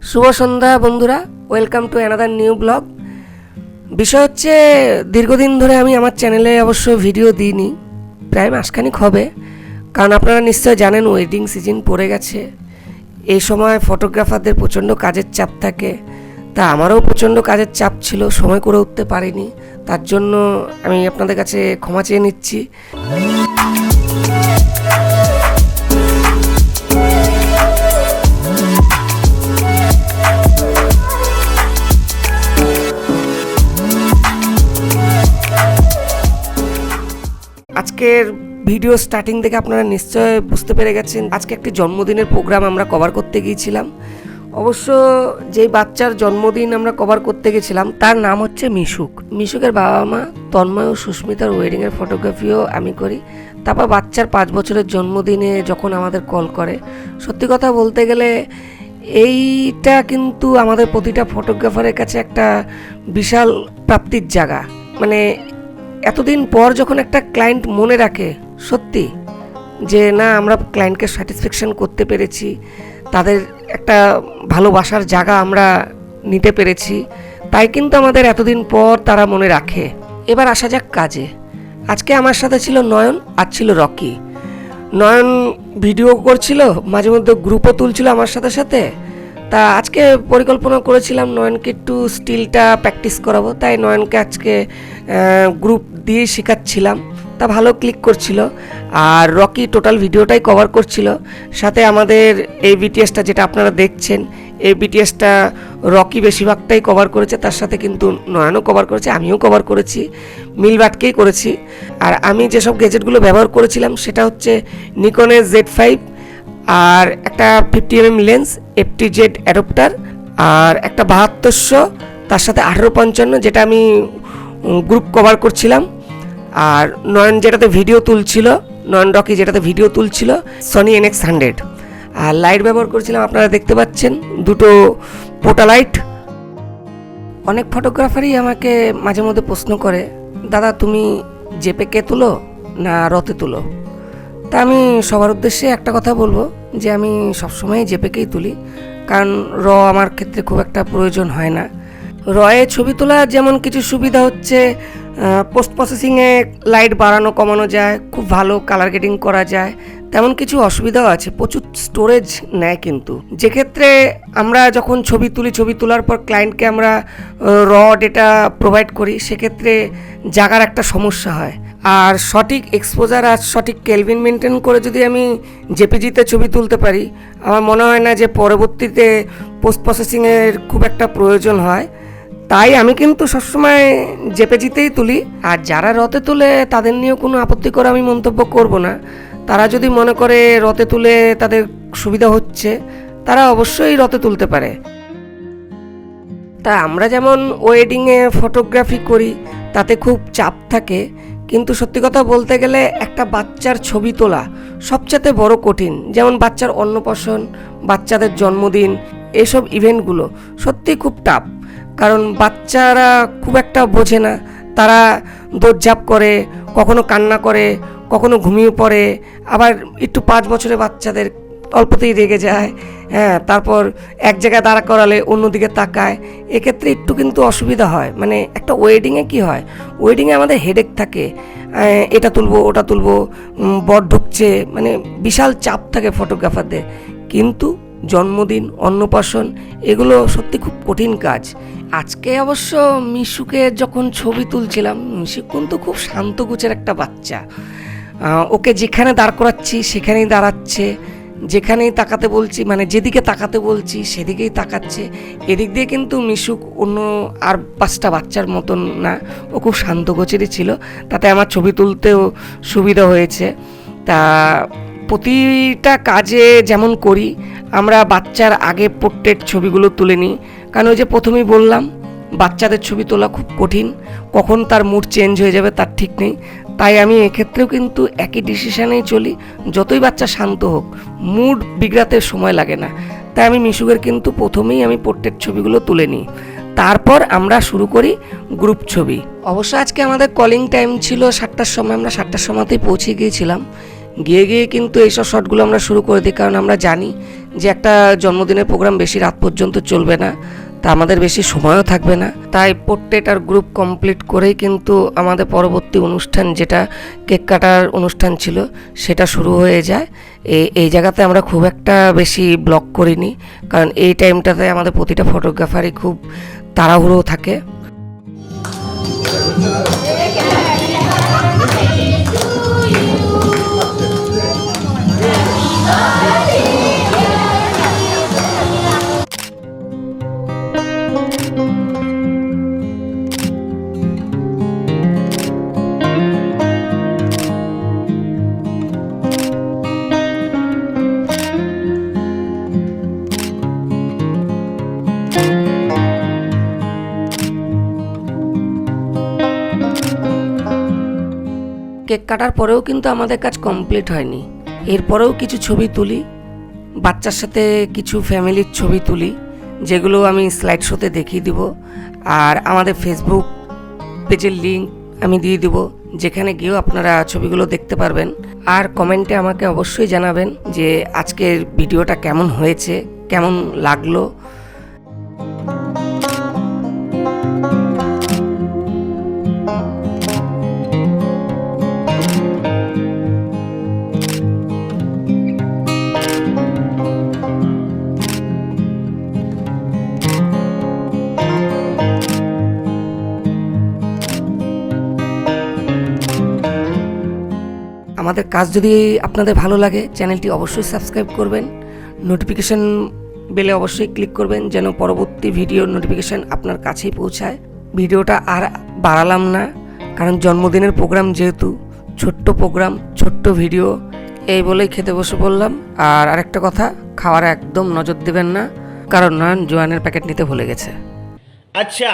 শুভ সন্ধ্যা বন্ধুরা, welcome to another new blog. বিষয় হচ্ছে, দীর্ঘদিন ধরে আমি আমার চ্যানেলে অবশ্য ভিডিও দিইনি, প্রায় মাসখানিক হবে। কারণ আপনারা নিশ্চয় জানেন ওয়েডিং সিজন পড়ে গেছে। এই সময় ফটোগ্রাফারদের প্রচণ্ড কাজের চাপ থাকে, তা আমারও প্রচণ্ড কাজের চাপ ছিল, সময় করে উঠতে পারিনি। তার জন্য আমি আপনাদের কাছে ক্ষমা চেয়ে নিচ্ছি। আজকের ভিডিও স্টার্টিং থেকে আপনারা নিশ্চয় বুঝতে পেরে গেছেন, আজকে একটি জন্মদিনের প্রোগ্রাম আমরা কভার করতে গিয়েছিলাম। অবশ্য যেই বাচ্চার জন্মদিন আমরা কভার করতে গেছিলাম তার নাম হচ্ছে মিশুক। মিশুকের বাবা মা তন্ময় ও সুস্মিতার ওয়েডিংয়ের ফটোগ্রাফিও আমি করি। তারপর বাচ্চার 5 বছরের জন্মদিনে যখন আমাদের কল করে, সত্যি কথা বলতে গেলে এইটা কিন্তু আমাদের প্রতিটা ফটোগ্রাফারের কাছে একটা বিশাল প্রাপ্তির জায়গা। মানে এতদিন পর যখন একটা ক্লায়েন্ট মনে রাখে সত্যি যে না, আমরা ক্লায়েন্টকে স্যাটিসফ্যাকশন করতে পেরেছি, তাদের একটা ভালোবাসার জায়গা আমরা নিতে পেরেছি, তাই কিন্তু আমাদের এতদিন পর তারা মনে রাখে। এবার আসা যাক কাজে। আজকে আমার সাথে ছিল নয়ন আর ছিল রকি। নয়ন ভিডিও করছিল, মাঝে মধ্যে গ্রুপও তুলছিল আমার সাথে সাথে। তা আজকে পরিকল্পনা করেছিলাম নয়নকে একটু স্টিলটা প্র্যাকটিস করাবো, তাই নয়নকে আজকে গ্রুপ দিয়ে শেখাচ্ছিলাম। তা ভালো ক্লিক করছিল। আর রকি টোটাল ভিডিওটাই কভার করছিল। সাথে আমাদের এই বিটিএসটা যেটা আপনারা দেখছেন, এই বিটিএসটা রকি বেশিরভাগটাই কভার করেছে, তার সাথে কিন্তু নয়নও কভার করেছে, আমিও কভার করেছি, মিলবাটকেই করেছি। আর আমি যেসব গ্যাজেটগুলো ব্যবহার করেছিলাম সেটা হচ্ছে নিকনের Z5 আর একটা 50mm লেন্স, FTZ অ্যাডপ্টার আর একটা 7200, তার সাথে 1855 যেটা আমি গ্রুপ কভার করছিলাম। আর নয়ন যেটাতে ভিডিও তুলছিল, নয়ন রকি যেটাতে ভিডিও তুলছিল, সনি NX100। আর লাইট ব্যবহার করছিলাম, আপনারা দেখতে পাচ্ছেন দুটো পোটা লাইট। অনেক ফটোগ্রাফারই আমাকে মাঝে মধ্যে প্রশ্ন করে, দাদা তুমি জেপেকে তুলো না রতে তুলো? তা আমি সবার উদ্দেশ্যে একটা কথা বলবো যে আমি সবসময় জেপেকেই তুলি, কারণ আমার ক্ষেত্রে খুব একটা প্রয়োজন হয় না। রয়ে ছবি তোলার যেমন কিছু সুবিধা হচ্ছে, পোস্ট প্রসেসিংয়ে লাইট বাড়ানো কমানো যায়, খুব ভালো কালার গ্রেডিং করা যায়, তেমন কিছু অসুবিধাও আছে, প্রচুর স্টোরেজ নেয়। কিন্তু যেক্ষেত্রে আমরা যখন ছবি তুলি, ছবি তোলার পর ক্লায়েন্টকে আমরা ডেটা প্রোভাইড করি, সেক্ষেত্রে জায়গার একটা সমস্যা হয়। আর সঠিক এক্সপোজার আর সঠিক কেলভিন মেনটেন করে যদি আমি জেপিজিতে ছবি তুলতে পারি, আমার মনে হয় না যে পরবর্তীতে পোস্ট প্রসেসিংয়ের খুব একটা প্রয়োজন হয়। তাই আমি কিন্তু সবসময় জেপিজিতেই তুলি। আর যারা রতে তুলে তাদের নিয়েও কোনো আপত্তিকর আমি মন্তব্য করব না। তারা যদি মনে করে রতে তুলে তাদের সুবিধা হচ্ছে, তারা অবশ্যই রতে তুলতে পারে। তা আমরা যেমন ওয়েডিংয়ে ফটোগ্রাফি করি, তাতে খুব চাপ থাকে, কিন্তু সত্যি কথা বলতে গেলে একটা বাচ্চার ছবি তোলা সবচেয়ে বড় কঠিন। যেমন বাচ্চার অন্নপ্রাশন, বাচ্চাদের জন্মদিন, এসব ইভেন্টগুলো সত্যি খুব টাফ। কারণ বাচ্চারা খুব একটা বোঝে না, তারা দৌড়ঝাঁপ করে, কখনো কান্না করে, কখনো ঘুমিয়ে পড়ে, আবার একটু 5 বছরের বাচ্চাদের অল্পতেই রেগে যায়। হ্যাঁ, তারপর এক জায়গায় দাঁড়া করালে অন্যদিকে তাকায়, এক্ষেত্রে একটু কিন্তু অসুবিধা হয়। মানে একটা ওয়েডিংয়ে কি হয়, ওয়েডিংয়ে আমাদের হেডেক থাকে, এটা তুলবো ওটা তুলবো, বর ঢুকছে, মানে বিশাল চাপ থাকে ফটোগ্রাফারদের। কিন্তু জন্মদিন, অন্নপ্রাশন এগুলো সত্যি খুব কঠিন কাজ। আজকে অবশ্য মিশুকে যখন ছবি তুলছিলাম, মিশু কিন্তু খুব শান্তগুচের একটা বাচ্চা। ওকে যেখানে দাঁড় করাচ্ছি সেখানেই দাঁড়াচ্ছে, যেখানেই তাকাতে বলছি, মানে যেদিকে তাকাতে বলছি সেদিকেই তাকাচ্ছে। এদিক দিয়ে কিন্তু মিশুক অন্য আর 5টা বাচ্চার মতন না, ও খুব শান্তগোছেরই ছিল, তাতে আমার ছবি তুলতেও সুবিধা হয়েছে। তা প্রতিটা কাজে যেমন করি, আমরা বাচ্চার আগে পোর্ট্রেট ছবিগুলো তুলে নিই। কারণ ওই যে প্রথমেই বললাম, বাচ্চাদের ছবি তোলা খুব কঠিন, কখন তার মুড চেঞ্জ হয়ে যাবে তার ঠিক নেই। তাই আমি এক্ষেত্রেও কিন্তু একই ডিসিশনেই চলি, যতই বাচ্চা শান্ত হোক, মুড বিগড়াতে সময় লাগে না। তাই আমি মিশুকের কিন্তু প্রথমেই আমি পোর্ট্রেট ছবিগুলো তুলে নিই, তারপর আমরা শুরু করি গ্রুপ ছবি। অবশ্য আজকে আমাদের কলিং টাইম ছিল 7টার সময়, আমরা 7টার সময়তেই পৌঁছে গিয়েছিলাম। গিয়ে কিন্তু এইসব শটগুলো আমরা শুরু করে দিই, কারণ আমরা জানি যে একটা জন্মদিনের প্রোগ্রাম বেশি রাত পর্যন্ত চলবে না, তা আমাদের বেশি সময়ও থাকবে না, তাই পোর্ট্রেট আর গ্রুপ কমপ্লিট করেই কিন্তু আমাদের পরবর্তী অনুষ্ঠান, যেটা কেক কাটার অনুষ্ঠান ছিল, সেটা শুরু হয়ে যায়। এই জায়গাতে আমরা খুব একটা বেশি ব্লগ করিনি, কারণ এই টাইমটাতে আমাদের প্রতিটা ফটোগ্রাফারই খুব তাড়াহুড়ো থাকে। কেক কাটার পরেও কিন্তু আমাদের কাজ কমপ্লিট হয়নি। এরপরেও কিছু ছবি তুলি, বাচ্চার সাথে কিছু ফ্যামিলির ছবি তুলি, যেগুলো আমি স্লাইড শোতে দেখিয়ে দিব। আর আমাদের ফেসবুক পেজের লিঙ্ক আমি দিয়ে দিব, যেখানে গিয়েও আপনারা ছবিগুলো দেখতে পারবেন। আর কমেন্টে আমাকে অবশ্যই জানাবেন যে আজকের ভিডিওটা কেমন হয়েছে, কেমন লাগলো। আমাদের কাজ যদি আপনাদের ভালো লাগে, চ্যানেলটি অবশ্যই সাবস্ক্রাইব করবেন, নোটিফিকেশন বেলে অবশ্যই ক্লিক করবেন, যেন পরবর্তী ভিডিওর নোটিফিকেশন আপনার কাছেই পৌঁছায়। ভিডিওটা আর বাড়ালাম না, কারণ জন্মদিনের প্রোগ্রাম যেহেতু, ছোট্ট প্রোগ্রাম, ছোট্ট ভিডিও, এই বলেই খেতে বসে পড়লাম। আর আরেকটা কথা, খাওয়ার একদম নজর দেবেন না, কারণ নয়ন জোয়ানের প্যাকেট নিতে ভুলে গেছে। আচ্ছা